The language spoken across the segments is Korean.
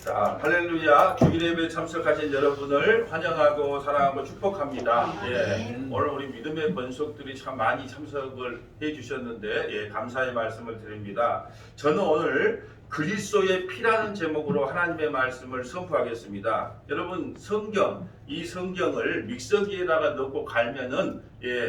자, 할렐루야. 주일 예배에 참석하신 여러분을 환영하고 사랑하고 축복합니다. 오늘 우리 믿음의 권속들이 참 많이 참석을 해주셨는데 감사의 말씀을 드립니다. 저는 오늘 그리스도의 피라는 제목으로 하나님의 말씀을 선포하겠습니다. 여러분 이 성경을 믹서기에다가 넣고 갈면은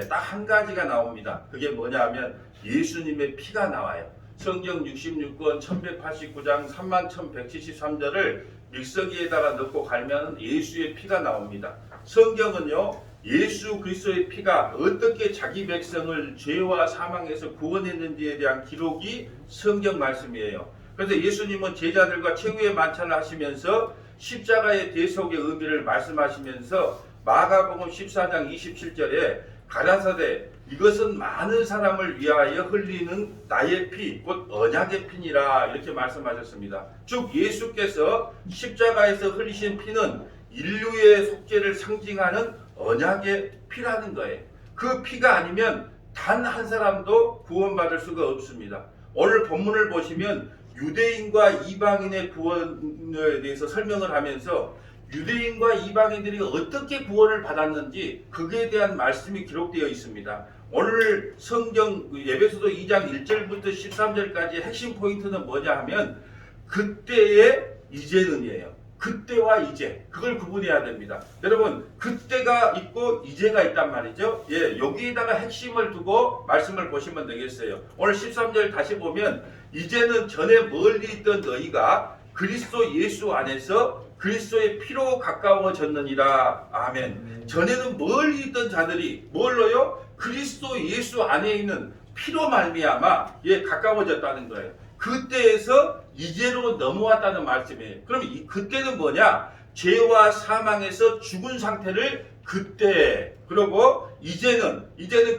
딱 한 가지가 나옵니다. 그게 뭐냐 하면 예수님의 피가 나와요. 성경 66권 1189장 31,173절을 믹서기에다가 넣고 갈면 예수의 피가 나옵니다. 성경은요, 예수 그리스도의 피가 어떻게 자기 백성을 죄와 사망에서 구원했는지에 대한 기록이 성경 말씀이에요. 그래서 예수님은 제자들과 최후의 만찬을 하시면서 십자가의 대속의 의미를 말씀하시면서 마가복음 14장 27절에 가라사대 이것은 많은 사람을 위하여 흘리는 나의 피, 곧 언약의 피니라 이렇게 말씀하셨습니다. 즉 예수께서 십자가에서 흘리신 피는 인류의 속죄를 상징하는 언약의 피라는 거예요. 그 피가 아니면 단 한 사람도 구원받을 수가 없습니다. 오늘 본문을 보시면 유대인과 이방인의 구원에 대해서 설명을 하면서 유대인과 이방인들이 어떻게 구원을 받았는지 그에 대한 말씀이 기록되어 있습니다. 오늘 성경 에베소서 2장 1절부터 13절까지 핵심 포인트는 뭐냐 하면 그때의 이제는이에요. 그때와 이제 그걸 구분해야 됩니다. 여러분 그때가 있고 이제가 있단 말이죠. 여기에다가 핵심을 두고 말씀을 보시면 되겠어요. 오늘 13절 다시 보면 이제는 전에 멀리 있던 너희가 그리스도 예수 안에서 그리스도의 피로 가까워졌느니라. 아멘. 전에는 멀리 있던 자들이 뭘로요? 그리스도 예수 안에 있는 피로 말미암아 가까워졌다는 거예요. 그때에서 이제로 넘어왔다는 말씀이에요. 그럼 그때는 뭐냐? 죄와 사망에서 죽은 상태를 그때, 그리고 이제는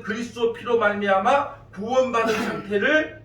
그리스도 피로 말미암아 구원받은 상태를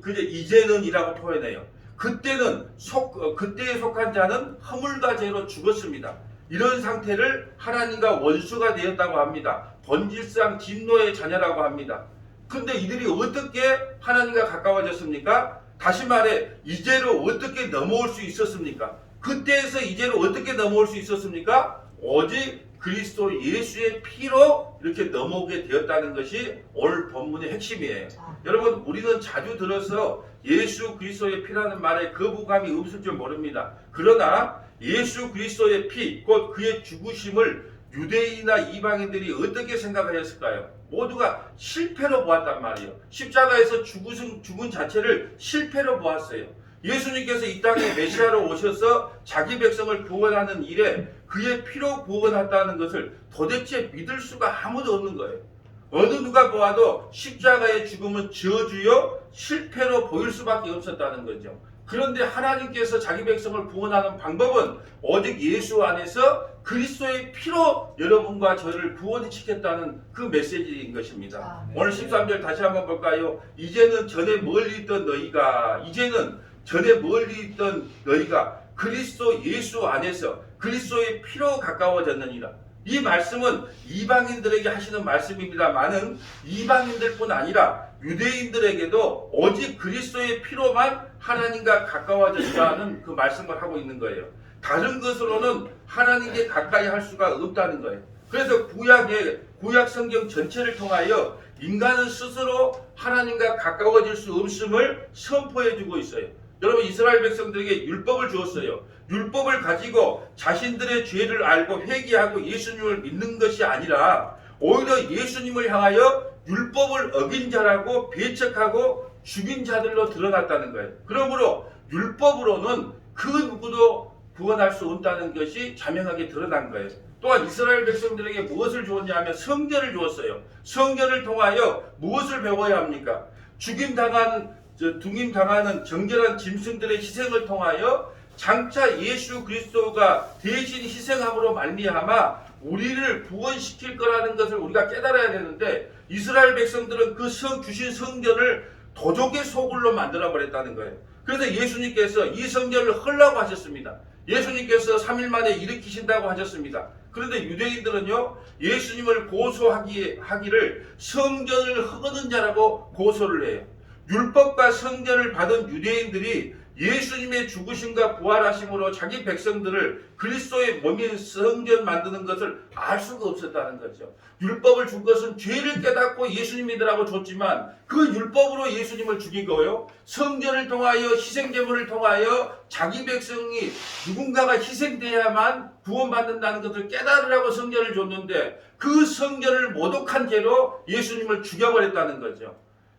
그게 이제는이라고 표현해요. 그때에 속한 자는 허물과 죄로 죽었습니다. 이런 상태를 하나님과 원수가 되었다고 합니다. 본질상 진노의 자녀라고 합니다. 근데 이들이 어떻게 하나님과 가까워졌습니까? 다시 말해 이제로 어떻게 넘어올 수 있었습니까? 그때에서 이제로 어떻게 넘어올 수 있었습니까? 오직 그리스도 예수의 피로 이렇게 넘어오게 되었다는 것이 오늘 본문의 핵심이에요. 여러분 우리는 자주 들어서 예수 그리스도의 피라는 말에 거부감이 없을 줄 모릅니다. 그러나 예수 그리스도의 피, 곧 그의 죽으심을 유대인이나 이방인들이 어떻게 생각하였을까요? 모두가 실패로 보았단 말이에요. 십자가에서 죽은 자체를 실패로 보았어요. 예수님께서 이 땅에 메시아로 오셔서 자기 백성을 구원하는 일에 그의 피로 구원했다는 것을 도대체 믿을 수가 아무도 없는 거예요. 어느 누가 보아도 십자가의 죽음은 저주요 실패로 보일 수밖에 없었다는 거죠. 그런데 하나님께서 자기 백성을 구원하는 방법은 오직 예수 안에서 그리스도의 피로 여러분과 저를 구원시켰다는 그 메시지인 것입니다. 오늘 13절 다시 한번 볼까요? 이제는 전에 멀리 있던 너희가 그리스도 예수 안에서 그리스도의 피로 가까워졌느니라. 이 말씀은 이방인들에게 하시는 말씀입니다만은 이방인들뿐 아니라 유대인들에게도 오직 그리스도의 피로만 하나님과 가까워졌다는 그 말씀을 하고 있는 거예요. 다른 것으로는 하나님께 가까이 할 수가 없다는 거예요. 그래서 구약 성경 전체를 통하여 인간은 스스로 하나님과 가까워질 수 없음을 선포해 주고 있어요. 여러분 이스라엘 백성들에게 율법을 주었어요. 율법을 가지고 자신들의 죄를 알고 회개하고 예수님을 믿는 것이 아니라 오히려 예수님을 향하여 율법을 어긴 자라고 배척하고 죽인 자들로 드러났다는 거예요. 그러므로 율법으로는 그 누구도 구원할 수 없다는 것이 자명하게 드러난 거예요. 또한 이스라엘 백성들에게 무엇을 주었냐 하면 성전을 주었어요. 성전을 통하여 무엇을 배워야 합니까? 둥임당하는 정결한 짐승들의 희생을 통하여 장차 예수 그리스도가 대신 희생함으로 말미암아 우리를 구원시킬 거라는 것을 우리가 깨달아야 되는데 이스라엘 백성들은 그 주신 성전을 도적의 소굴로 만들어 버렸다는 거예요. 그래서 예수님께서 이 성전을 헐라고 하셨습니다. 예수님께서 3일 만에 일으키신다고 하셨습니다. 그런데 유대인들은요 예수님을 고소하기를 성전을 헐는 자라고 고소를 해요. 율법과 성전을 받은 유대인들이 예수님의 죽으심과 부활하심으로 자기 백성들을 그리스도의 몸인 성전 만드는 것을 알 수가 없었다는 거죠. 율법을 준 것은 죄를 깨닫고 예수님 믿으라고 줬지만 그 율법으로 예수님을 죽인 거예요. 성전을 통하여 희생제물을 통하여 자기 백성이 누군가가 희생돼야만 구원받는다는 것을 깨달으라고 성전을 줬는데 그 성전을 모독한 죄로 예수님을 죽여버렸다는 거죠.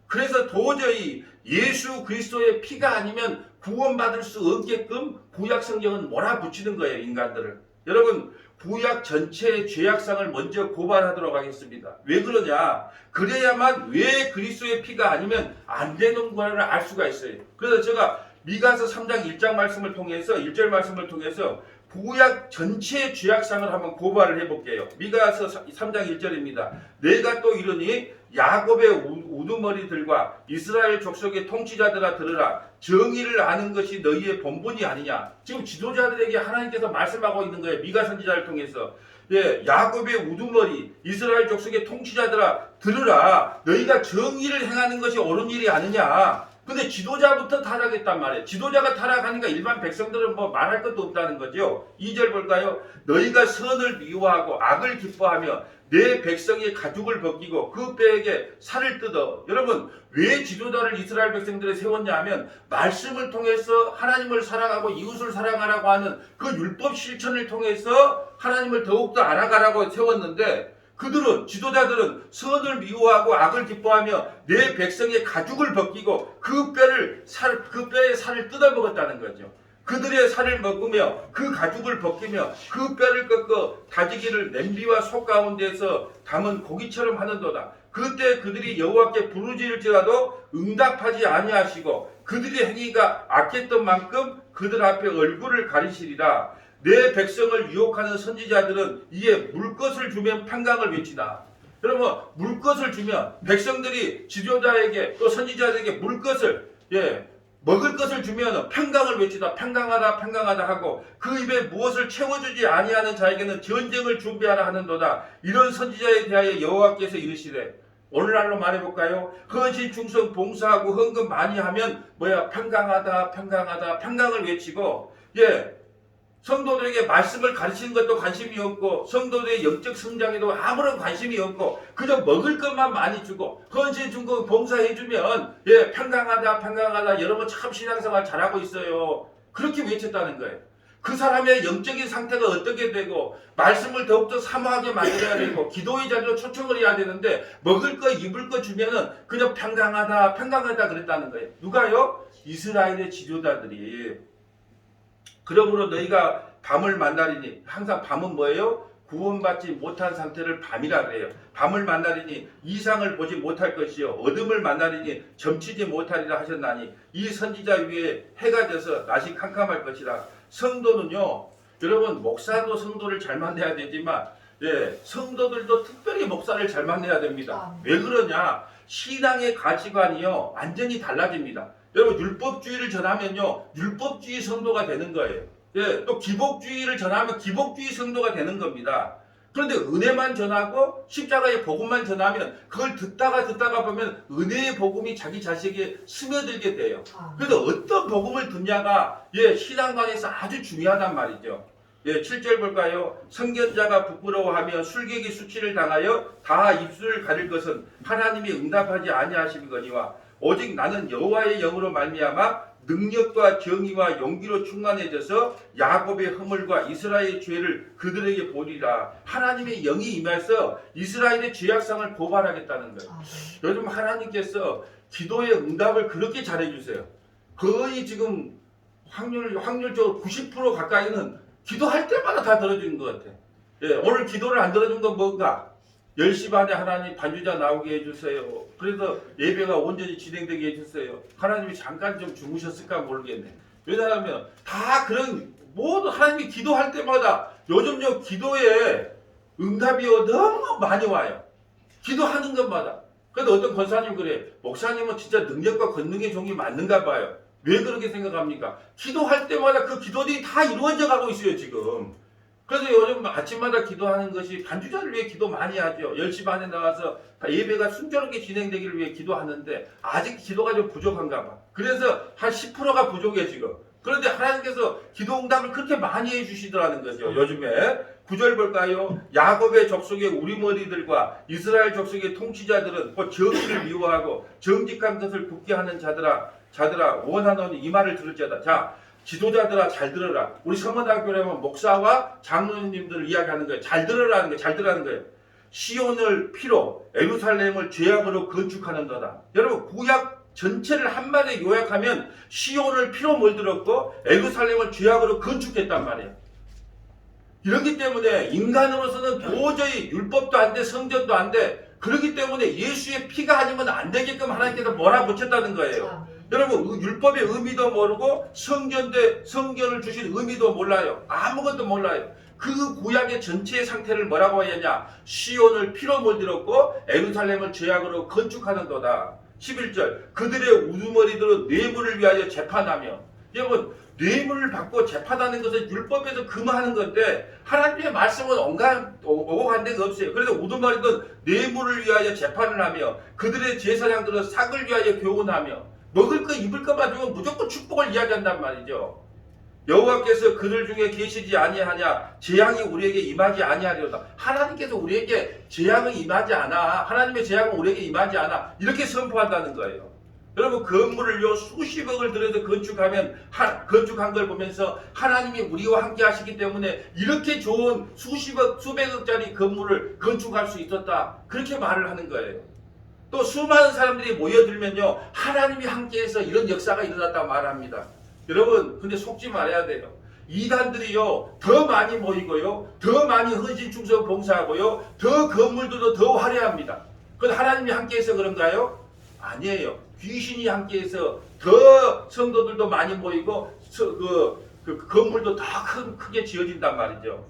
그래서 도저히 예수 그리스도의 피가 아니면 구원받을 수 없게끔 구약 성경은 몰아붙이는 거예요, 인간들을. 여러분, 구약 전체의 죄악상을 먼저 고발하도록 하겠습니다. 왜 그러냐? 그래야만 왜 그리스도의 피가 아니면 안 되는 거를 알 수가 있어요. 그래서 제가 미가서 3장 1장 말씀을 통해서 1절 말씀을 통해서 구약 전체의 죄악상을 한번 고발을 해볼게요. 미가서 3장 1절입니다. 내가 또 이르니 야곱의 우두머리들과 이스라엘 족속의 통치자들아 들으라. 정의를 아는 것이 너희의 본분이 아니냐. 지금 지도자들에게 하나님께서 말씀하고 있는 거예요. 미가 선지자를 통해서. 예, 야곱의 우두머리 이스라엘 족속의 통치자들아 들으라. 너희가 정의를 행하는 것이 옳은 일이 아니냐. 근데 지도자부터 타락했단 말이에요. 지도자가 타락하니까 일반 백성들은 뭐 말할 것도 없다는 거죠. 2절 볼까요? 너희가 선을 미워하고 악을 기뻐하며 내 백성의 가죽을 벗기고 그 뼈에게 살을 뜯어. 여러분, 왜 지도자를 이스라엘 백성들에 세웠냐 하면 말씀을 통해서 하나님을 사랑하고 이웃을 사랑하라고 하는 그 율법 실천을 통해서 하나님을 더욱더 알아가라고 세웠는데 그들은, 지도자들은 선을 미워하고 악을 기뻐하며 내 백성의 가죽을 벗기고 그 뼈의 살을 뜯어 먹었다는 거죠. 그들의 살을 먹으며 그 가죽을 벗기며 그 뼈를 꺾어 다지기를 냄비와 속 가운데서 담은 고기처럼 하는도다. 그때 그들이 여호와께 부르짖을지라도 응답하지 아니하시고 그들의 행위가 악했던 만큼 그들 앞에 얼굴을 가리시리라. 내 백성을 유혹하는 선지자들은 이에 물 것을 주면 평강을 외치다. 여러분, 물 것을 주면 백성들이 지도자에게 또 선지자들에게 물 것을 먹을 것을 주면 평강을 외치다. 평강하다 평강하다 하고 그 입에 무엇을 채워주지 아니하는 자에게는 전쟁을 준비하라 하는도다. 이런 선지자에 대하여 여호와께서 이르시되 오늘날로 말해볼까요? 헌신 충성 봉사하고 헌금 많이 하면 평강하다 평강하다 평강을 외치고 성도들에게 말씀을 가르치는 것도 관심이 없고 성도들의 영적 성장에도 아무런 관심이 없고 그저 먹을 것만 많이 주고 헌신 충성 봉사해주면 평강하다 평강하다 여러분 참 신앙생활 잘하고 있어요. 그렇게 외쳤다는 거예요. 그 사람의 영적인 상태가 어떻게 되고 말씀을 더욱더 사모하게 만들어야 되고 기도의 자리로 초청을 해야 되는데 먹을 거 입을 거 주면은 그냥 평강하다 평강하다 그랬다는 거예요. 누가요? 이스라엘의 지도자들이. 그러므로 너희가 밤을 만나리니, 항상 밤은 뭐예요? 구원받지 못한 상태를 밤이라 그래요. 밤을 만나리니 이상을 보지 못할 것이요 어둠을 만나리니 점치지 못하리라 하셨나니 이 선지자 위에 해가 져서 낮이 캄캄할 것이라. 성도는요, 여러분 목사도 성도를 잘 만나야 되지만 성도들도 특별히 목사를 잘 만나야 됩니다. 왜 그러냐? 신앙의 가치관이요 완전히 달라집니다. 여러분, 율법주의를 전하면요 율법주의 성도가 되는 거예요. 또 기복주의를 전하면 기복주의 성도가 되는 겁니다. 그런데 은혜만 전하고 십자가의 복음만 전하면 그걸 듣다가 보면 은혜의 복음이 자기 자식에 스며들게 돼요. 그래서 어떤 복음을 듣냐가 신앙관에서 아주 중요하단 말이죠. 7절 볼까요? 선견자가 부끄러워하며 술객이 수치를 당하여 다 입술을 가릴 것은 하나님이 응답하지 아니하시거니와 오직 나는 여호와의 영으로 말미암아 능력과 정의와 용기로 충만해져서 야곱의 허물과 이스라엘의 죄를 그들에게 보리라. 하나님의 영이 임해서 이스라엘의 죄악상을 고발하겠다는 거예요. 요즘 하나님께서 기도의 응답을 그렇게 잘해주세요. 거의 지금 확률적으로 90% 가까이는 기도할 때마다 다 들어주는 것 같아요. 오늘 기도를 안 들어준 건 뭔가? 10시 반에 하나님 반주자 나오게 해주세요. 그래서 예배가 온전히 진행되게 해주세요. 하나님이 잠깐 좀 주무셨을까 모르겠네. 왜냐하면 다 그런 모두 하나님이 기도할 때마다 요즘요 기도에 응답이 너무 많이 와요. 기도하는 것마다. 그래도 어떤 권사님 그래. 목사님은 진짜 능력과 권능의 종이 맞는가 봐요. 왜 그렇게 생각합니까? 기도할 때마다 그 기도들이 다 이루어져 가고 있어요 지금. 그래서 요즘 아침마다 기도하는 것이 반주자를 위해 기도 많이 하죠. 10시 반에 나와서 예배가 순조롭게 진행되기를 위해 기도하는데 아직 기도가 좀 부족한가 봐. 그래서 한 10%가 부족해 지금. 그런데 하나님께서 기도 응답을 그렇게 많이 해주시더라는 거죠. 요즘에 9절 볼까요? 야곱의 족속의 우리머리들과 이스라엘 족속의 통치자들은 곧 정의를 미워하고 정직한 것을 굳게 하는 자들아 원하노니 이 말을 들을지어다. 자, 지도자들아 잘 들어라. 우리 서문학교라면 목사와 장로님들을 이야기하는 거예요. 잘 들으라는 거예요. 잘 들으라는 거예요. 시온을 피로 예루살렘을 죄악으로 건축하는 거다. 여러분 구약 전체를 한마디에 요약하면 시온을 피로 물들었고 예루살렘을 죄악으로 건축했단 말이에요. 이렇기 때문에 인간으로서는 도저히 율법도 안 돼, 성전도 안 돼. 그렇기 때문에 예수의 피가 아니면 안 되게끔 하나님께서 몰아붙였다는 거예요. 여러분 율법의 의미도 모르고 성전을 주신 의미도 몰라요. 아무것도 몰라요. 그 구약의 전체의 상태를 뭐라고 해야 하냐? 시온을 피로 물들었고 예루살렘을 죄악으로 건축하는도다. 11절 그들의 우두머리들은 뇌물을 위하여 재판하며. 여러분 뇌물을 받고 재판하는 것은 율법에서 금하는 건데 하나님의 말씀은 오고 간 데가 없어요. 그래서 우두머리들은 뇌물을 위하여 재판을 하며 그들의 제사장들은 삭을 위하여 교훈하며 먹을 거 입을 것만 주면 무조건 축복을 이야기한단 말이죠. 여호와께서 그들 중에 계시지 아니하냐? 재앙이 우리에게 임하지 아니하리로다. 하나님께서 우리에게 재앙은 임하지 않아. 하나님의 재앙은 우리에게 임하지 않아. 이렇게 선포한다는 거예요. 여러분 건물을요 수십억을 들여서 건축한 걸 보면서 하나님이 우리와 함께 하시기 때문에 이렇게 좋은 수백억짜리 건물을 건축할 수 있었다. 그렇게 말을 하는 거예요. 또 수많은 사람들이 모여들면요 하나님이 함께해서 이런 역사가 일어났다고 말합니다. 여러분 근데 속지 말아야 돼요. 이단들이요 더 많이 모이고요 더 많이 헌신 충성 봉사하고요 더 건물들도 더 화려합니다. 그건 하나님이 함께해서 그런가요? 아니에요. 귀신이 함께해서 더 성도들도 많이 모이고 그 건물도 더 크게 지어진단 말이죠.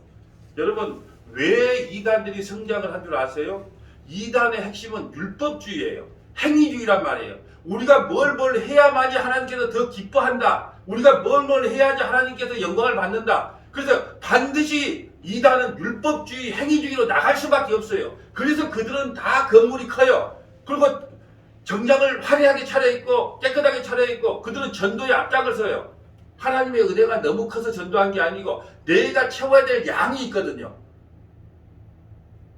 여러분 왜 이단들이 성장을 한 줄 아세요? 이단의 핵심은 율법주의예요. 행위주의란 말이에요. 우리가 뭘 해야만이 하나님께서 더 기뻐한다. 우리가 뭘 해야지 하나님께서 영광을 받는다. 그래서 반드시 이단은 율법주의, 행위주의로 나갈 수밖에 없어요. 그래서 그들은 다 건물이 커요. 그리고 정장을 화려하게 차려입고 깨끗하게 차려입고 그들은 전도에 앞장을 서요. 하나님의 은혜가 너무 커서 전도한 게 아니고 내가 채워야 될 양이 있거든요.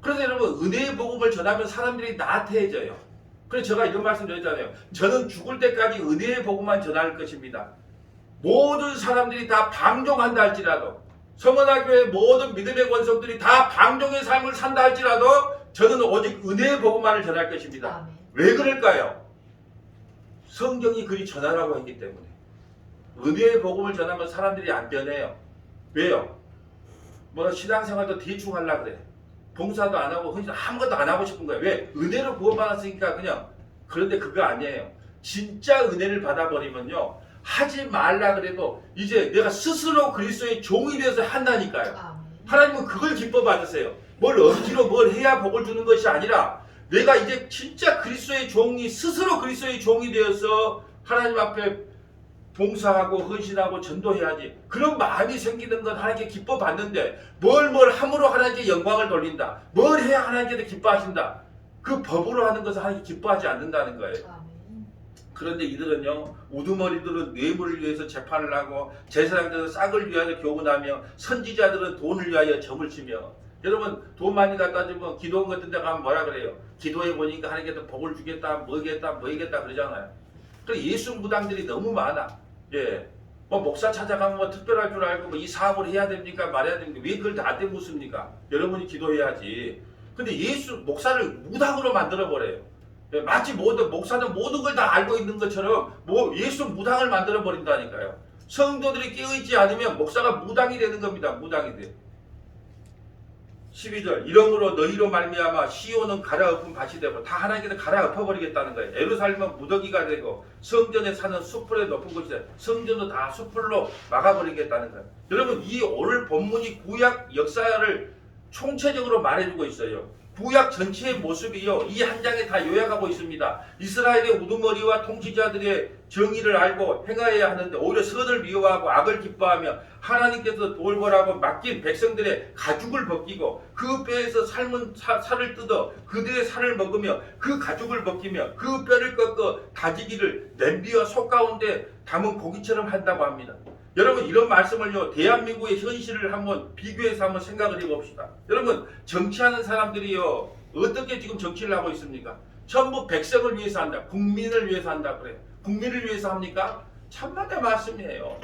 그래서 여러분 은혜의 복음을 전하면 사람들이 나태해져요. 그래서 제가 이런 말씀 드렸잖아요. 저는 죽을 때까지 은혜의 복음만 전할 것입니다. 모든 사람들이 다 방종한다 할지라도 서문학교의 모든 믿음의 권속들이 다 방종의 삶을 산다 할지라도 저는 오직 은혜의 복음만을 전할 것입니다. 아멘. 왜 그럴까요? 성경이 그리 전하라고 했기 때문에. 은혜의 복음을 전하면 사람들이 안 변해요. 왜요? 신앙생활도 대충 하려고 그래. 봉사도 안 하고 헌신 아무것도 안 하고 싶은 거예요. 왜? 은혜로 구원받았으니까 그냥. 그런데 그거 아니에요. 진짜 은혜를 받아버리면요. 하지 말라 그래도 이제 내가 스스로 그리스도의 종이 되어서 한다니까요. 하나님은 그걸 기뻐 받으세요. 뭘 억지로 뭘 해야 복을 주는 것이 아니라 내가 이제 진짜 그리스도의 종이 스스로 그리스도의 종이 되어서 하나님 앞에 봉사하고 헌신하고 전도해야지. 그런 마음이 생기는 건 하나님께 기뻐 받는데 뭘 함으로 하나님께 영광을 돌린다. 뭘 해야 하나님께서 기뻐하신다. 그 법으로 하는 것을 하나님께 기뻐하지 않는다는 거예요. 그런데 이들은요 우두머리들은 뇌물을 위해서 재판을 하고 제사장들은 싹을 위하여 교훈하며 선지자들은 돈을 위하여 점을 치며. 여러분 돈 많이 갖다 주면 기도원 같은 데 가면 뭐라 그래요? 기도해 보니까 하나님께서 복을 주겠다 뭐겠다 그러잖아요. 그래 예수 무당들이 너무 많아. 예. 목사 찾아가면 특별할 줄 알고 이 사업을 해야 됩니까 말해야 됩니까? 왜 그걸 나한테 묻습니까? 여러분이 기도해야지. 근데 목사를 무당으로 만들어 버려요. 예, 마치 목사는 모든 걸 다 알고 있는 것처럼 예수 무당을 만들어 버린다니까요. 성도들이 깨어있지 않으면 목사가 무당이 되는 겁니다. 무당이 돼. 12절 이러므로 너희로 말미암아 시온은 갈아엎은 밭이 되고 다 하나님께서 갈아엎어버리겠다는 거예요. 예루살렘은 무더기가 되고 성전에 사는 숯불의 높은 곳이다. 성전도 다 숯불로 막아버리겠다는 거예요. 여러분 이 오늘 본문이 구약 역사를 총체적으로 말해주고 있어요. 구약 전체의 모습이요 이 한 장에 다 요약하고 있습니다. 이스라엘의 우두머리와 통치자들의 정의를 알고 행하여야 하는데 오히려 선을 미워하고 악을 기뻐하며 하나님께서 돌보라고 맡긴 백성들의 가죽을 벗기고 그 뼈에서 삶은 살을 뜯어 그들의 살을 먹으며 그 가죽을 벗기며 그 뼈를 꺾어 다지기를 냄비와 속 가운데 담은 고기처럼 한다고 합니다. 여러분 이런 말씀을요 대한민국의 현실을 한번 비교해서 한번 생각을 해봅시다. 여러분 정치하는 사람들이요 어떻게 지금 정치를 하고 있습니까? 전부 백성을 위해서 한다. 국민을 위해서 한다 그래요. 국민을 위해서 합니까? 참만의 말씀이에요.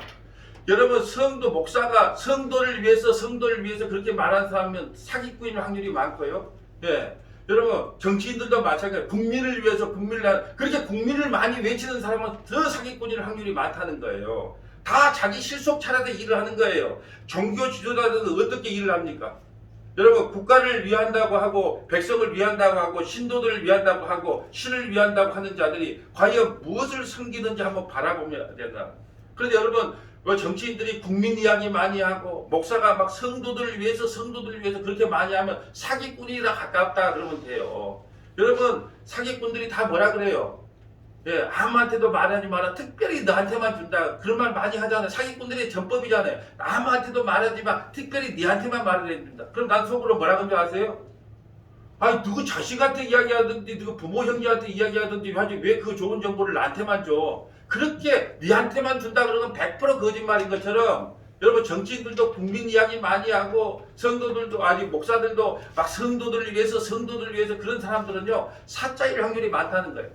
여러분 성도 목사가 성도를 위해서 그렇게 말하는 사람은 사기꾼일 확률이 많고요. 예. 여러분 정치인들도 마찬가지예요. 국민을 위해서 그렇게 국민을 많이 외치는 사람은 더 사기꾼일 확률이 많다는 거예요. 다 자기 실속 차려서 일을 하는 거예요. 종교 지도자들은 어떻게 일을 합니까? 여러분 국가를 위한다고 하고 백성을 위한다고 하고 신도들을 위한다고 하고 신을 위한다고 하는 자들이 과연 무엇을 섬기는지 한번 바라보면 된다. 그런데 여러분 정치인들이 국민 이야기 많이 하고 목사가 막 성도들을 위해서 그렇게 많이 하면 사기꾼이라 가깝다 그러면 돼요. 여러분 사기꾼들이 다 뭐라 그래요? 예, 아무한테도 말하지 마라. 특별히 너한테만 준다. 그런 말 많이 하잖아요. 사기꾼들의 전법이잖아요. 아무한테도 말하지 마. 특별히 너한테만 말을 해준다. 그럼 난 속으로 뭐라 그런 줄 아세요? 아니 누구 자식한테 이야기하든지 누구 부모 형제한테 이야기하든지 하지 왜 그 좋은 정보를 나한테만 줘. 그렇게 너한테만 준다 그러면 100% 거짓말인 것처럼 여러분 정치인들도 국민 이야기 많이 하고 성도들도 아니 목사들도 막 성도들을 위해서 그런 사람들은요 사짜일 확률이 많다는 거예요.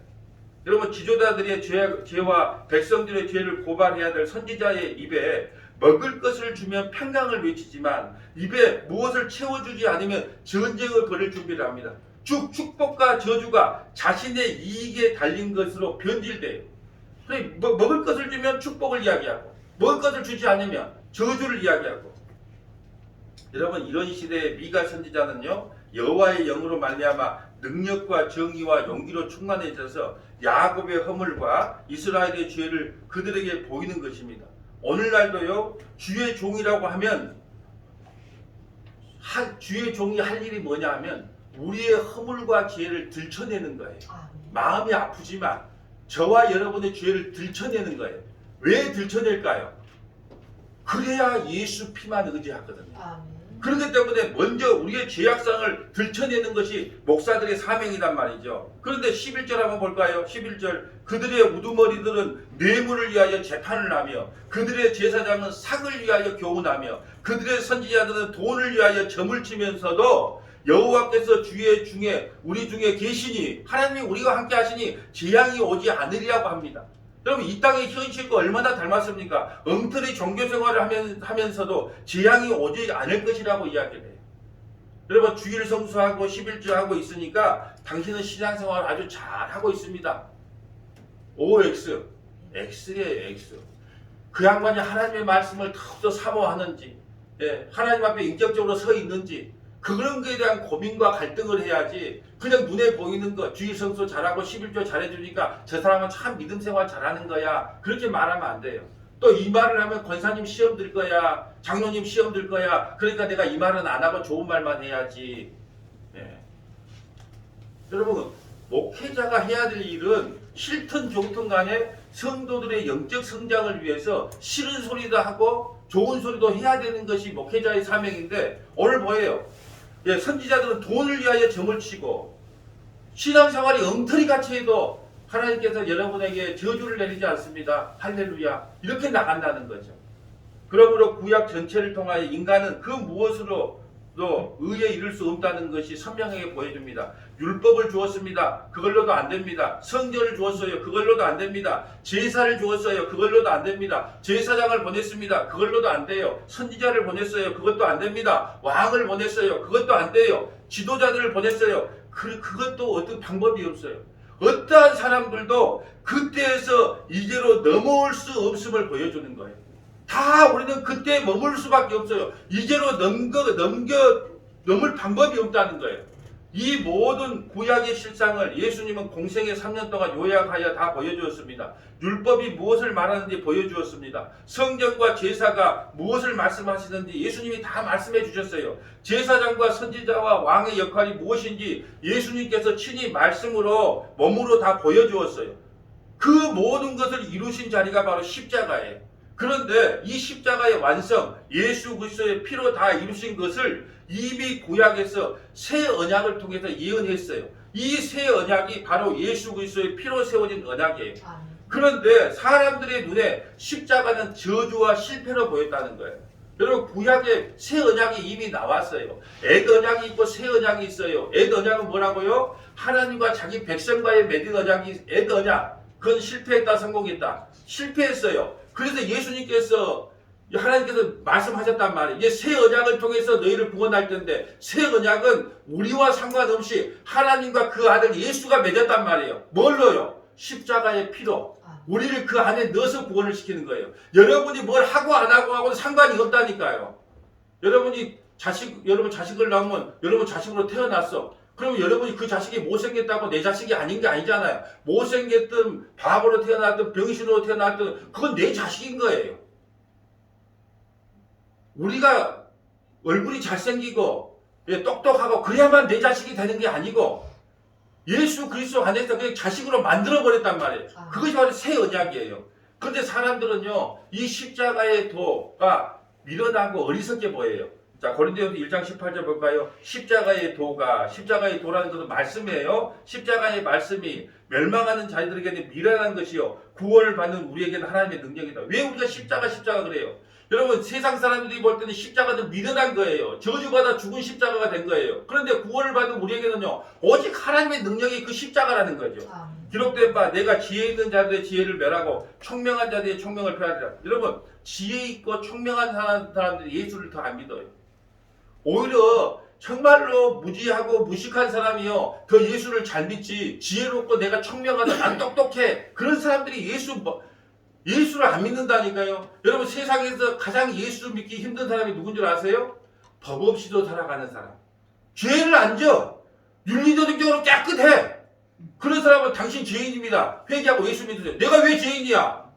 여러분 지도자들의 죄와 백성들의 죄를 고발해야 될 선지자의 입에 먹을 것을 주면 평강을 외치지만 입에 무엇을 채워주지 않으면 전쟁을 벌일 준비를 합니다. 축복과 저주가 자신의 이익에 달린 것으로 변질돼요. 그래 먹을 것을 주면 축복을 이야기하고 먹을 것을 주지 않으면 저주를 이야기하고. 여러분 이런 시대의 미가 선지자는요 여호와의 영으로 말미암아 능력과 정의와 용기로 충만해져서 야곱의 허물과 이스라엘의 죄를 그들에게 보이는 것입니다. 오늘날도요 주의 종이라고 하면 주의 종이 할 일이 뭐냐 하면 우리의 허물과 죄를 들춰내는 거예요. 마음이 아프지만 저와 여러분의 죄를 들춰내는 거예요. 왜 들춰낼까요? 그래야 예수 피만 의지하거든요. 그렇기 때문에 먼저 우리의 죄악상을 들춰내는 것이 목사들의 사명이란 말이죠. 그런데 11절 한번 볼까요? 11절 그들의 우두머리들은 뇌물을 위하여 재판을 하며 그들의 제사장은 삭을 위하여 교훈하며 그들의 선지자들은 돈을 위하여 점을 치면서도 여호와께서 주의 중에 우리 중에 계시니 하나님이 우리와 함께 하시니 재앙이 오지 않으리라고 합니다. 여러분 이 땅의 현실과 얼마나 닮았습니까? 엉터리 종교생활을 하면서도 재앙이 오지 않을 것이라고 이야기를 해요. 여러분 주일 성수하고 11조 하고 있으니까 당신은 신앙생활을 아주 잘하고 있습니다. OX, X예요 X. 그 양반이 하나님의 말씀을 더욱더 사모하는지 하나님 앞에 인격적으로 서 있는지 그런 거에 대한 고민과 갈등을 해야지 그냥 눈에 보이는 거 주일 성수 잘하고 11조 잘해주니까 저 사람은 참 믿음 생활 잘하는 거야 그렇게 말하면 안 돼요. 또 이 말을 하면 권사님 시험 들 거야 장로님 시험 들 거야 그러니까 내가 이 말은 안 하고 좋은 말만 해야지. 여러분 목회자가 해야 될 일은 싫든 좋든 간에 성도들의 영적 성장을 위해서 싫은 소리도 하고 좋은 소리도 해야 되는 것이 목회자의 사명인데 오늘 뭐예요? 선지자들은 돈을 위하여 점을 치고 신앙생활이 엉터리같이 해도 하나님께서 여러분에게 저주를 내리지 않습니다. 할렐루야. 이렇게 나간다는 거죠. 그러므로 구약 전체를 통하여 인간은 그 무엇으로도 의에 이를 수 없다는 것이 선명하게 보여줍니다. 율법을 주었습니다. 그걸로도 안 됩니다. 성전을 주었어요. 그걸로도 안 됩니다. 제사를 주었어요. 그걸로도 안 됩니다. 제사장을 보냈습니다. 그걸로도 안 돼요. 선지자를 보냈어요. 그것도 안 됩니다. 왕을 보냈어요. 그것도 안 돼요. 지도자들을 보냈어요. 그것도 어떤 방법이 없어요. 어떠한 사람들도 그때에서 이제로 넘어올 수 없음을 보여주는 거예요. 다 우리는 그때 머물 수밖에 없어요. 이제로 넘을 방법이 없다는 거예요. 이 모든 구약의 실상을 예수님은 공생의 3년 동안 요약하여 다 보여주었습니다. 율법이 무엇을 말하는지 보여주었습니다. 성경과 제사가 무엇을 말씀하시는지 예수님이 다 말씀해 주셨어요. 제사장과 선지자와 왕의 역할이 무엇인지 예수님께서 친히 말씀으로 몸으로 다 보여주었어요. 그 모든 것을 이루신 자리가 바로 십자가예요. 그런데 이 십자가의 완성, 예수 그리스도의 피로 다 이루신 것을 이미 구약에서 새 언약을 통해서 예언했어요. 이 새 언약이 바로 예수 그리스도의 피로 세워진 언약이에요. 그런데 사람들의 눈에 십자가는 저주와 실패로 보였다는 거예요. 여러분, 구약에 새 언약이 이미 나왔어요. 옛 언약이 있고 새 언약이 있어요. 옛 언약은 뭐라고요? 하나님과 자기 백성과의 맺은 언약이 옛 언약. 그건 실패했다, 성공했다. 실패했어요. 그래서 예수님께서 하나님께서 말씀하셨단 말이에요. 이제 새 언약을 통해서 너희를 구원할 텐데, 새 언약은 우리와 상관없이 하나님과 그 아들 예수가 맺었단 말이에요. 뭘로요? 십자가의 피로. 우리를 그 안에 넣어서 구원을 시키는 거예요. 여러분이 뭘 하고 안 하고는 상관이 없다니까요. 여러분 자식을 낳으면 여러분 자식으로 태어났어. 그러면 여러분이 그 자식이 못생겼다고 내 자식이 아닌 게 아니잖아요. 못생겼든 바보로 태어났든 병신으로 태어났든 그건 내 자식인 거예요. 우리가 얼굴이 잘생기고 똑똑하고 그래야만 내 자식이 되는 게 아니고 예수 그리스도 안에서 그냥 자식으로 만들어버렸단 말이에요. 그것이 바로 새 언약이에요. 그런데 사람들은요, 이 십자가의 도가 미련하고 어리석게 보여요. 자, 고린도전서 1장 18절 볼까요? 십자가의 도라는 것은 말씀이에요. 십자가의 말씀이 멸망하는 자들에게는 미련한 것이요, 구원을 받는 우리에게는 하나님의 능력이다. 왜 우리가 십자가 그래요? 여러분, 세상 사람들이 볼 때는 십자가는 미련한 거예요. 저주받아 죽은 십자가가 된 거예요. 그런데 구원을 받은 우리에게는요, 오직 하나님의 능력이 그 십자가라는 거죠. 기록된 바 내가 지혜 있는 자들의 지혜를 멸하고 총명한 자들의 총명을 폐하리라. 여러분, 지혜 있고 총명한 사람들이 예수를 더 안 믿어요. 오히려 정말로 무지하고 무식한 사람이요, 더 예수를 잘 믿지. 지혜롭고 내가 청명하다, 난 똑똑해, 그런 사람들이 예수를 안 믿는다니까요. 여러분, 세상에서 가장 예수를 믿기 힘든 사람이 누군 줄 아세요? 법 없이도 살아가는 사람. 죄를 안 져. 윤리적으로 깨끗해. 그런 사람은 당신 죄인입니다. 회개하고 예수 믿으세요. 내가 왜 죄인이야?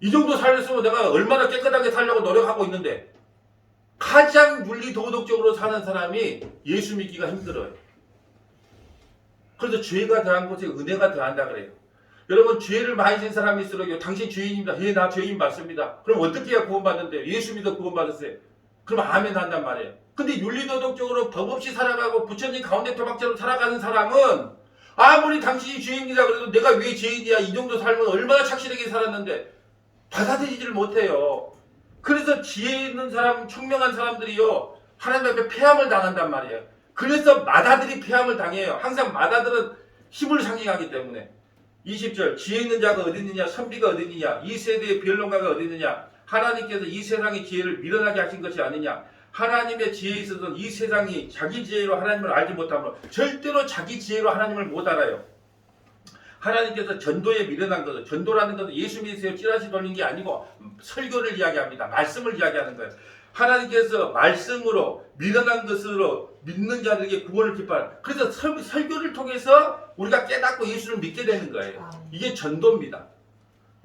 이 정도 살렸으면 내가 얼마나 깨끗하게 살려고 노력하고 있는데. 가장 윤리 도덕적으로 사는 사람이 예수 믿기가 힘들어요. 그래서 죄가 더한 곳에 은혜가 더한다 그래요. 여러분, 죄를 많이 진 사람이 있으라고요. 당신 죄인입니다. 예, 나 죄인 맞습니다. 그럼 어떻게 해야 구원받는데요? 예수 믿어 구원받았어요. 그럼 아멘 한단 말이에요. 근데 윤리도덕적으로 법 없이 살아가고 부처님 가운데 토막처럼 살아가는 사람은 아무리 당신이 죄인이라 그래도 내가 왜 죄인이야? 이 정도 살면 얼마나 착실하게 살았는데 받아들이지를 못해요. 그래서 지혜 있는 사람, 청명한 사람들이요, 하나님 앞에 패함을 당한단 말이에요. 그래서 마다들이 패함을 당해요. 항상 마다들은 힘을 상징하기 때문에. 20절, 지혜 있는 자가 어디 있느냐, 선비가 어디 있느냐, 이 세대의 변론가가 어디 있느냐, 하나님께서 이 세상의 지혜를 미련하게 하신 것이 아니냐, 하나님의 지혜에 있어서는 이 세상이 자기 지혜로 하나님을 알지 못하므로 절대로 자기 지혜로 하나님을 못 알아요. 하나님께서 전도에 미련한 것은, 전도라는 것은 예수 믿으세요 찌라시 돌린 게 아니고 설교를 이야기합니다. 말씀을 이야기하는 거예요. 하나님께서 말씀으로 미련한 것으로 믿는 자들에게 구원을 기뻐하는, 그래서 설교를 통해서 우리가 깨닫고 예수를 믿게 되는 거예요. 이게 전도입니다.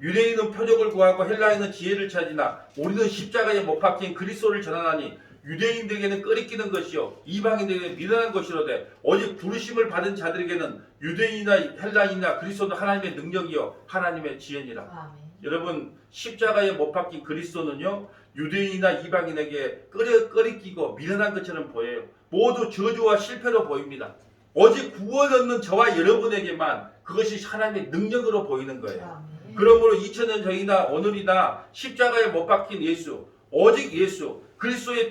유대인은 표적을 구하고 헬라인은 지혜를 찾으나 우리는 십자가에 못 박힌 그리스도를 전하나니 유대인들에게는 꺼리끼는 것이요 이방인들에게는 미련한 것이로되 오직 부르심을 받은 자들에게는 유대인이나 헬라인이나 그리스도는 하나님의 능력이요 하나님의 지혜니라. 여러분, 십자가에 못 박힌 그리스도는요, 유대인이나 이방인에게 꺼리끼고 미련한 것처럼 보여요. 모두 저주와 실패로 보입니다. 오직 구원 얻는 저와 여러분에게만 그것이 하나님의 능력으로 보이는 거예요. 그러므로 2000년 전이나 오늘이나 십자가에 못 박힌 예수, 오직 예수, 그리스도의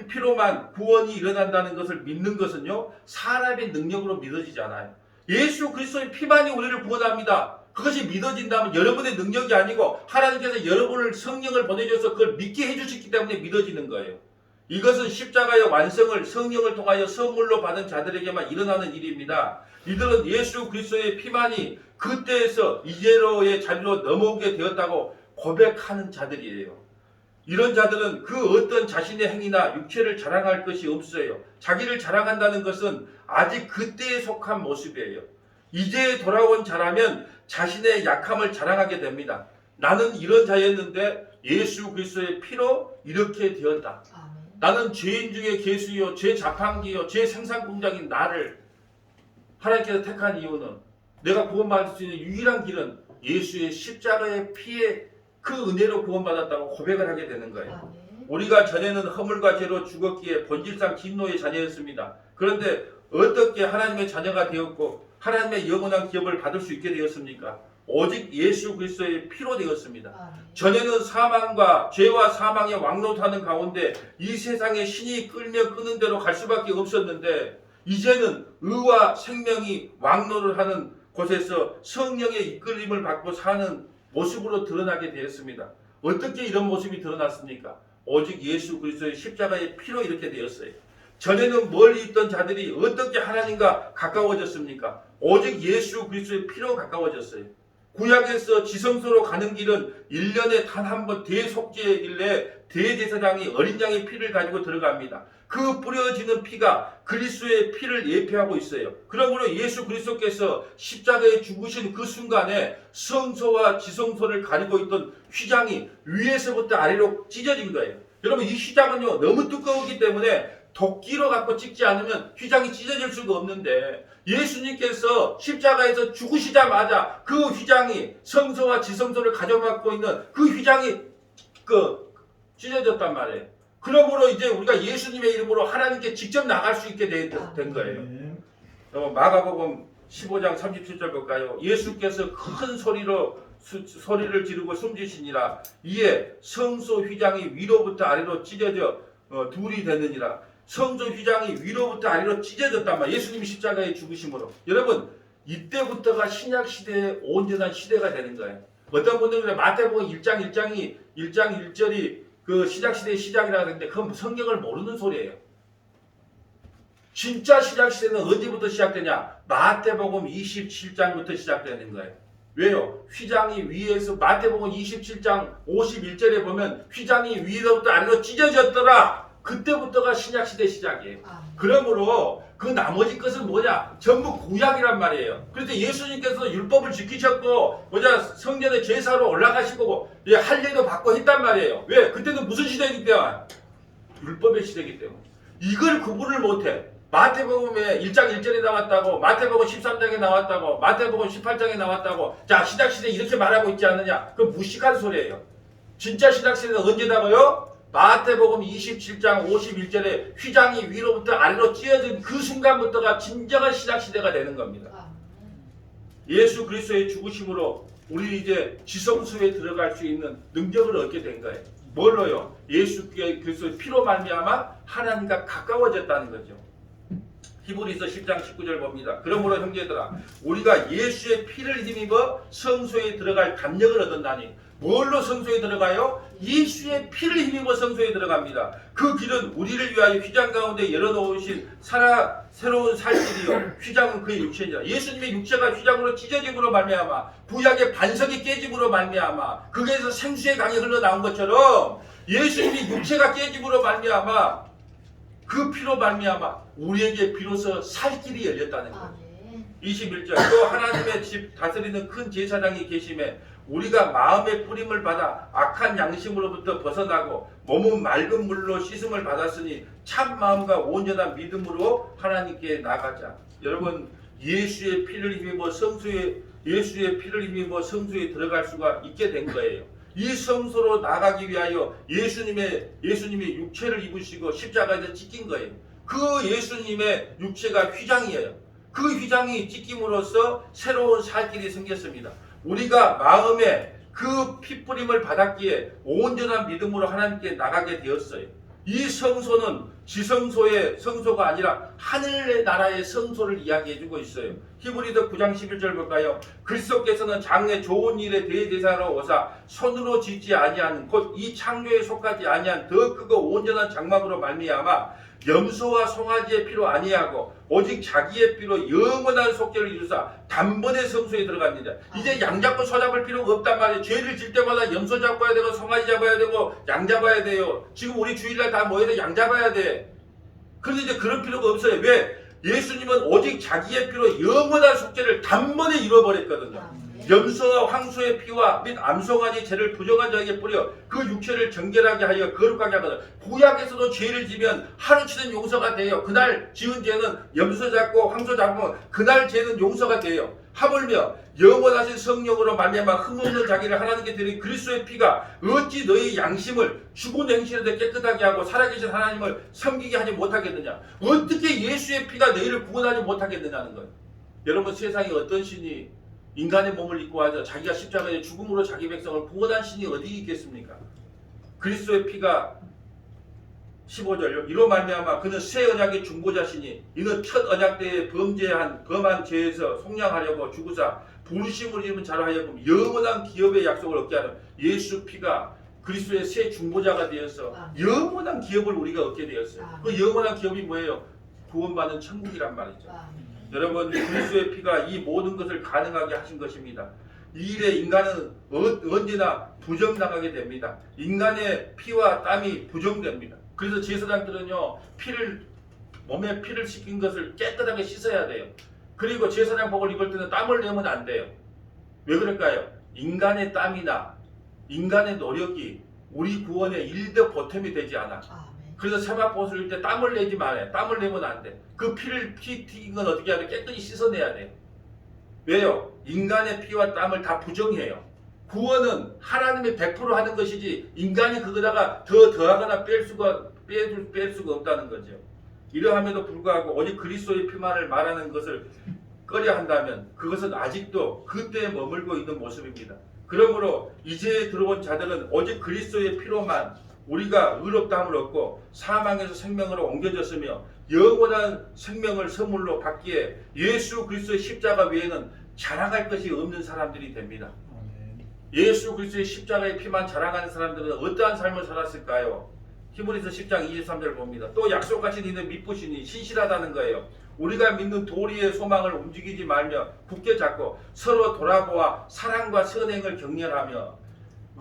피로만 구원이 일어난다는 것을 믿는 것은요, 사람의 능력으로 믿어지지 않아요. 예수 그리스도의 피만이 우리를 구원합니다. 그것이 믿어진다면 여러분의 능력이 아니고 하나님께서 여러분을 성령을 보내줘서 그걸 믿게 해주셨기 때문에 믿어지는 거예요. 이것은 십자가의 완성을 성령을 통하여 선물로 받은 자들에게만 일어나는 일입니다. 이들은 예수 그리스도의 피만이 그때에서 이제로의 자리로 넘어오게 되었다고 고백하는 자들이에요. 이런 자들은 그 어떤 자신의 행위나 육체를 자랑할 것이 없어요. 자기를 자랑한다는 것은 아직 그때에 속한 모습이에요. 이제 돌아온 자라면 자신의 약함을 자랑하게 됩니다. 나는 이런 자였는데 예수 그리스도의 피로 이렇게 되었다. 나는 죄인 중에 괴수요, 죄 자판기요, 죄 생산 공장인 나를 하나님께서 택한 이유는 내가 구원받을 수 있는 유일한 길은 예수의 십자가의 피에 그 은혜로 구원받았다고 고백을 하게 되는 거예요. 우리가 전에는 허물과 죄로 죽었기에 본질상 진노의 자녀였습니다. 그런데 어떻게 하나님의 자녀가 되었고 하나님의 영원한 기업을 받을 수 있게 되었습니까? 오직 예수 그리스도의 피로 되었습니다. 전에는 사망과 죄와 사망의 왕노하는 가운데 이 세상의 신이 끌며 끄는 대로 갈 수밖에 없었는데 이제는 의와 생명이 왕노를 하는 곳에서 성령의 이끌림을 받고 사는 모습으로 드러나게 되었습니다. 어떻게 이런 모습이 드러났습니까? 오직 예수 그리스도의 십자가의 피로 이렇게 되었어요. 전에는 멀리 있던 자들이 어떻게 하나님과 가까워졌습니까? 오직 예수 그리스도의 피로 가까워졌어요. 구약에서 지성소로 가는 길은 1년에 단 한 번 대속죄일에 대제사장이 어린 양의 피를 가지고 들어갑니다. 그 뿌려지는 피가 그리스도의 피를 예표하고 있어요. 그러므로 예수 그리스도께서 십자가에 죽으신 그 순간에 성소와 지성소를 가리고 있던 휘장이 위에서부터 아래로 찢어진 거예요. 여러분 이 휘장은요 너무 두꺼우기 때문에 도끼로 갖고 찍지 않으면 휘장이 찢어질 수가 없는데 예수님께서 십자가에서 죽으시자마자 그 휘장이 성소와 지성소를 가져가고 있는 그 휘장이 찢어졌단 말이에요. 그러므로 이제 우리가 예수님의 이름으로 하나님께 직접 나갈 수 있게 된 거예요. 마가복음 15장 37절 볼까요? 예수께서 큰 소리를 지르고 숨지시니라. 이에 성소 휘장이 위로부터 아래로 찢어져 둘이 되느니라. 성소 휘장이 위로부터 아래로 찢어졌단 말이에요. 예수님이 십자가에 죽으심으로. 여러분 이때부터가 신약 시대의 온전한 시대가 되는 거예요. 어떤 분들은 마태복음 1장 1절이 그 신약시대의 시작이라고 하는데 그건 성경을 모르는 소리예요. 진짜 신약시대는 언제부터 시작되냐? 마태복음 27장부터 시작되는 거예요. 왜요? 휘장이 위에서 마태복음 27장 51절에 보면 휘장이 위로부터 아래로 찢어졌더라. 그때부터가 신약시대 시작이에요. 그러므로 그 나머지 것은 뭐냐? 전부 구약이란 말이에요. 그래서 예수님께서 율법을 지키셨고 성전에 제사로 올라가시고 할례도 받고 했단 말이에요. 왜? 그때는 무슨 시대이기 때문에? 율법의 시대이기 때문에. 이걸 구분을 못해. 마태복음에 1장 1절에 나왔다고, 마태복음 13장에 나왔다고, 마태복음 18장에 나왔다고. 자, 신약시대 이렇게 말하고 있지 않느냐? 그건 무식한 소리예요. 진짜 신약시대는 언제다고요? 마태복음 27장 51절에 휘장이 위로부터 아래로 찢어진 그 순간부터가 진정한 신약시대가 되는 겁니다. 예수 그리스도의 죽으심으로 우리 이제 지성소에 들어갈 수 있는 능력을 얻게 된 거예요. 뭘로요? 예수 그리스도의 피로 말미암아 하나님과 가까워졌다는 거죠. 히브리서 10장 19절 봅니다. 그러므로 형제들아 우리가 예수의 피를 힘입어 성소에 들어갈 담력을 얻었나니 뭘로 성소에 들어가요? 예수의 피를 힘입어 성소에 들어갑니다. 그 길은 우리를 위하여 휘장 가운데 열어놓으신 새로운 살길이요 휘장은 그의 육체니라. 예수님의 육체가 휘장으로 찢어짐으로 말미암아 구약의 반석이 깨짐으로 말미암아 거기에서 생수의 강이 흘러나온 것처럼 예수님이 육체가 깨짐으로 말미암아 그 피로 말미암아 우리에게 비로소 살 길이 열렸다는 거예요. 21절 또 하나님의 집 다스리는 큰 제사장이 계심에 우리가 마음의 뿌림을 받아 악한 양심으로부터 벗어나고 몸은 맑은 물로 씻음을 받았으니 참 마음과 온전한 믿음으로 하나님께 나가자. 여러분 예수의 피를 힘입어 성소에 들어갈 수가 있게 된 거예요. 이 성소로 나가기 위하여 예수님이 육체를 입으시고 십자가에서 찢긴 거예요. 그 예수님의 육체가 휘장이에요. 그 휘장이 찢김으로써 새로운 살길이 생겼습니다. 우리가 마음에 그 피뿌림을 받았기에 온전한 믿음으로 하나님께 나가게 되었어요. 이 성소는 지성소의 성소가 아니라 하늘의 나라의 성소를 이야기해주고 있어요. 히브리서 9장 11절 볼까요? 그리스도께서는 장래 좋은 일에 대제사로 오사 손으로 짓지 아니한 곧 이 창조에 속하지 아니한 더 크고 온전한 장막으로 말미암아 염소와 송아지의 피로 아니하고 오직 자기의 피로 영원한 속죄를 이루사 단번에 성소에 들어갔느냐. 이제 양 잡고 소 잡을 필요가 없단 말이에요. 죄를 질 때마다 염소 잡아야 되고 송아지 잡아야 되고 양 잡아야 돼요. 지금 우리 주일날 다 모여서 양 잡아야 돼. 그런데 이제 그런 필요가 없어요. 왜? 예수님은 오직 자기의 피로 영원한 속죄를 단번에 이루어버렸거든요. 염소와 황소의 피와 및 암송아지 죄를 부정한 자에게 뿌려 그 육체를 정결하게 하여 거룩하게 하거든. 구약에서도 죄를 지면 하루치는 용서가 돼요. 그날 지은 죄는 염소 잡고 황소 잡으면 그날 죄는 용서가 돼요. 하물며 영원하신 성령으로 말미암아 흠없는 자기를 하나님께 드린 그리스도의 피가 어찌 너희 양심을 죽은 행실에도 깨끗하게 하고 살아계신 하나님을 섬기게 하지 못하겠느냐. 어떻게 예수의 피가 너희를 구원하지 못하겠느냐는 거예요. 여러분, 세상에 어떤 신이 인간의 몸을 입고 와서 자기가 십자가에 죽음으로 자기 백성을 구원한 신이 어디 있겠습니까? 그리스도의 피가 15절요. 이로 말미암아 그는 새 언약의 중보자시니 이는 첫 언약 때에 범한 죄에서 속량하려고 죽으사 부르심을 입은 자로 하여금 영원한 기업의 약속을 얻게 하는 예수 피가 그리스도의 새 중보자가 되어서 영원한 기업을 우리가 얻게 되었어요. 그 영원한 기업이 뭐예요? 구원받는 천국이란 말이죠. 여러분, 그리스도의 피가 이 모든 것을 가능하게 하신 것입니다. 이 일에 인간은 언제나 부정당하게 됩니다. 인간의 피와 땀이 부정됩니다. 그래서 제사장들은요, 몸에 피를 씻긴 것을 깨끗하게 씻어야 돼요. 그리고 제사장복을 입을 때는 땀을 내면 안 돼요. 왜 그럴까요? 인간의 땀이나 인간의 노력이 우리 구원에 1도 보탬이 되지 않아. 그래서 세마포옷을 입을 때 땀을 내지 말아요. 땀을 내면 안 돼. 그 피 튀긴 건 어떻게 해야 돼? 깨끗이 씻어내야 돼요. 왜요? 인간의 피와 땀을 다 부정해요. 구원은 하나님의 100% 하는 것이지 인간이 그거다가 더하거나 뺄 수가 없다는 거죠. 이러함에도 불구하고 오직 그리스도의 피만을 말하는 것을 꺼려 한다면 그것은 아직도 그때에 머물고 있는 모습입니다. 그러므로 이제 들어온 자들은 오직 그리스도의 피로만 우리가 의롭다함을 얻고 사망에서 생명으로 옮겨졌으며 영원한 생명을 선물로 받기에 예수 그리스도의 십자가 외에는 자랑할 것이 없는 사람들이 됩니다. 예수 그리스도의 십자가의 피만 자랑하는 사람들은 어떠한 삶을 살았을까요? 히브리서 10장 23절 봅니다. 또 약속하신 이는 미쁘시니 신실하다는 거예요. 우리가 믿는 도리의 소망을 움직이지 말며 굳게 잡고 서로 돌아보아 사랑과 선행을 격려하며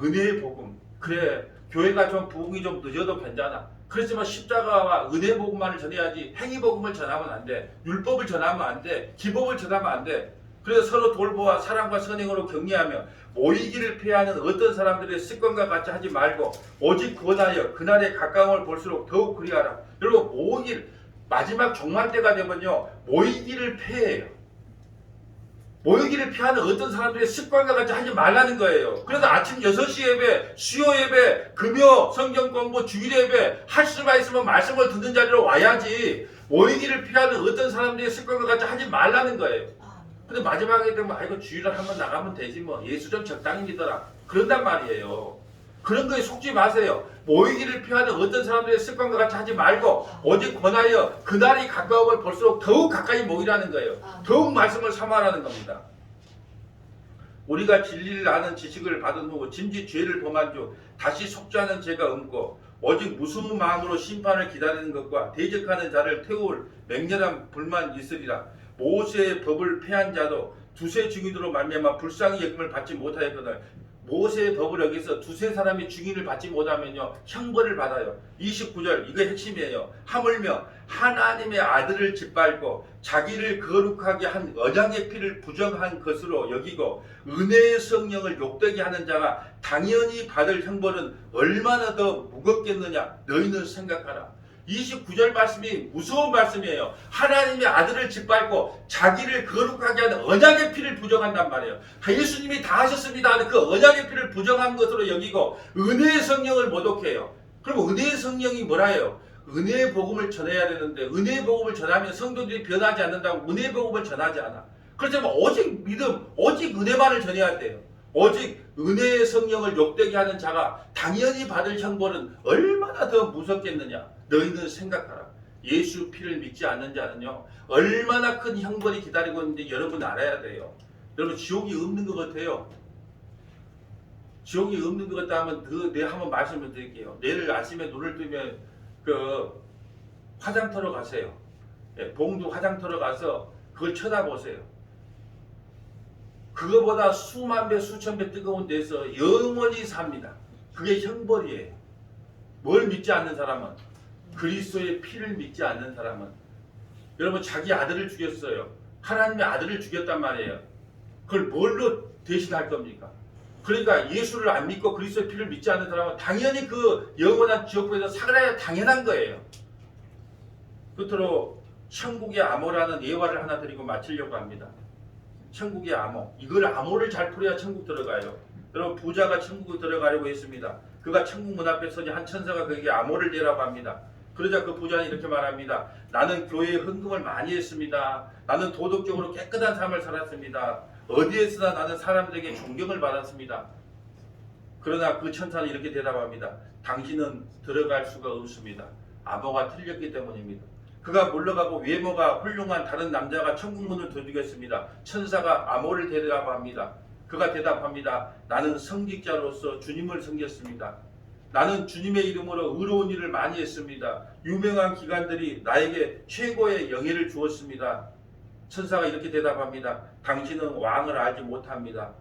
은혜의 복음. 그래, 교회가 좀 부흥이 좀 늦어도 괜찮아. 그렇지만 십자가와 은혜 복음만을 전해야지 행위 복음을 전하면 안 돼. 율법을 전하면 안 돼. 기법을 전하면 안 돼. 그래서 서로 돌보아 사랑과 선행으로 격려하며 모이기를 피하는 어떤 사람들의 습관과 같이 하지 말고 오직 구원하여 그날의 가까움을 볼수록 더욱 그리하라. 여러분, 마지막 종말 때가 되면요, 모이기를 피해요. 모이기를 피하는 어떤 사람들의 습관과 같이 하지 말라는 거예요. 그래서 아침 6시 예배, 수요 예배, 금요 성경 공부, 주일 예배 할 수가 있으면 말씀을 듣는 자리로 와야지 모이기를 피하는 어떤 사람들의 습관과 같이 하지 말라는 거예요. 근데 마지막에 되면 아이고 주일을 한번 나가면 되지 뭐 예수 좀 적당히 믿어라 그런단 말이에요. 그런 거에 속지 마세요. 모이기를 피하는 어떤 사람들의 습관과 같이 하지 말고 오직 권하여 그날이 가까움을 볼수록 더욱 가까이 모이라는 거예요. 더욱 말씀을 삼아라는 겁니다. 우리가 진리를 아는 지식을 받은 후 짐짓 죄를 범한 주 다시 속죄하는 죄가 없고 오직 무서운 마음으로 심판을 기다리는 것과 대적하는 자를 태울 맹렬한 불만 있으리라. 모세의 법을 폐한 자도 두세 증인으로 말미암아 불쌍히 여김을 받지 못하였거든. 모세의 법을 어겨서 두세 사람이 증인을 받지 못하면요 형벌을 받아요. 29절 이거 핵심이에요. 하물며 하나님의 아들을 짓밟고 자기를 거룩하게 한 언약의 피를 부정한 것으로 여기고 은혜의 성령을 욕되게 하는 자가 당연히 받을 형벌은 얼마나 더 무겁겠느냐 너희는 생각하라. 29절 말씀이 무서운 말씀이에요. 하나님의 아들을 짓밟고 자기를 거룩하게 하는 언약의 피를 부정한단 말이에요. 예수님이 다 하셨습니다 하는 그 언약의 피를 부정한 것으로 여기고 은혜의 성령을 모독해요. 그럼 은혜의 성령이 뭐라 해요? 은혜의 복음을 전해야 되는데 은혜의 복음을 전하면 성도들이 변하지 않는다고 은혜의 복음을 전하지 않아. 그렇지만 오직 믿음, 오직 은혜만을 전해야 돼요. 오직 은혜의 성령을 욕되게 하는 자가 당연히 받을 형벌은 얼마나 더 무섭겠느냐. 너희는 생각하라. 예수 피를 믿지 않는 자는요 얼마나 큰 형벌이 기다리고 있는지 여러분 알아야 돼요. 여러분 지옥이 없는 것 같아요. 지옥이 없는 것 같다 하면 내가 한번 말씀을 드릴게요. 내일 아침에 눈을 뜨면 화장터로 가세요. 예, 봉두 화장터로 가서 그걸 쳐다보세요. 그거보다 수만 배 수천 배 뜨거운 데서 영원히 삽니다. 그게 형벌이에요. 뭘 믿지 않는 사람은, 그리스도의 피를 믿지 않는 사람은, 여러분 자기 아들을 죽였어요. 하나님의 아들을 죽였단 말이에요. 그걸 뭘로 대신할 겁니까? 그러니까 예수를 안 믿고 그리스도의 피를 믿지 않는 사람은 당연히 그 영원한 지옥불에서 사그라야 당연한 거예요. 끝으로 천국의 암호라는 예화를 하나 드리고 마치려고 합니다. 천국의 암호. 이걸 암호를 잘 풀어야 천국 들어가요. 여러분 부자가 천국에 들어가려고 했습니다. 그가 천국 문 앞에 서니 한 천사가 그에게 암호를 대라고 합니다. 그러자 그 부자는 이렇게 말합니다. 나는 교회에 헌금을 많이 했습니다. 나는 도덕적으로 깨끗한 삶을 살았습니다. 어디에서나 나는 사람들에게 존경을 받았습니다. 그러나 그 천사는 이렇게 대답합니다. 당신은 들어갈 수가 없습니다. 암호가 틀렸기 때문입니다. 그가 물러가고 외모가 훌륭한 다른 남자가 천국 문을 두드렸습니다. 천사가 암호를 대답합니다. 그가 대답합니다. 나는 성직자로서 주님을 섬겼습니다. 나는 주님의 이름으로 의로운 일을 많이 했습니다. 유명한 기관들이 나에게 최고의 영예를 주었습니다. 천사가 이렇게 대답합니다. 당신은 왕을 알지 못합니다.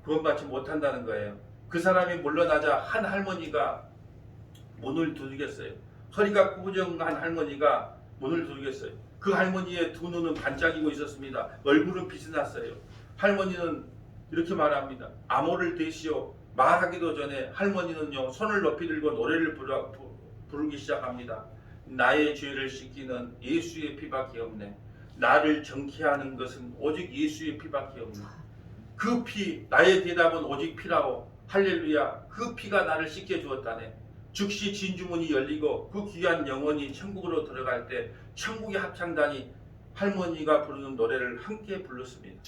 구원받지 못한다는 거예요. 그 사람이 물러나자 한 할머니가 문을 두드렸어요. 허리가 꾸부정한 할머니가 문을 두드렸어요. 그 할머니의 두 눈은 반짝이고 있었습니다. 얼굴은 빛이 났어요. 할머니는 이렇게 말합니다. 암호를 대시오. 말하기도 전에 할머니는요 손을 높이 들고 노래를 부르기 시작합니다. 나의 죄를 씻기는 예수의 피밖에 없네. 나를 정케하는 것은 오직 예수의 피밖에 없네. 그 피, 나의 대답은 오직 피라고. 할렐루야. 그 피가 나를 씻겨 주었다네. 즉시 진주문이 열리고 그 귀한 영혼이 천국으로 들어갈 때 천국의 합창단이 할머니가 부르는 노래를 함께 불렀습니다.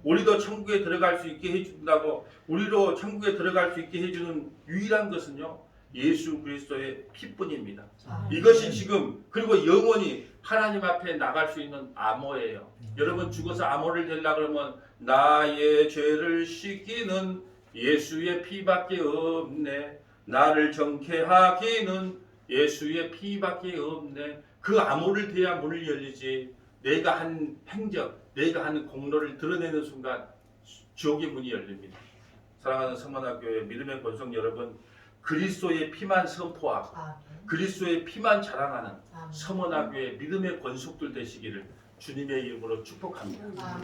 우리도 천국에 들어갈 수 있게 해준다고, 우리로 천국에 들어갈 수 있게 해주는 유일한 것은요 예수 그리스도의 피뿐입니다. 이것이 지금 그리고 영원히 하나님 앞에 나갈 수 있는 암호예요. 여러분 죽어서 암호를 대려고 그러면 나의 죄를 씻기는 예수의 피밖에 없네. 나를 정케하기는 예수의 피밖에 없네. 그 암호를 대야 문을 열리지. 내가 한 행적, 내가 한 공로를 드러내는 순간 지옥의 문이 열립니다. 사랑하는 성만학교의 믿음의 권속 여러분, 그리스도의 피만 선포하고 그리스도의 피만 자랑하는 성만학교의 믿음의 권속들 되시기를 주님의 이름으로 축복합니다.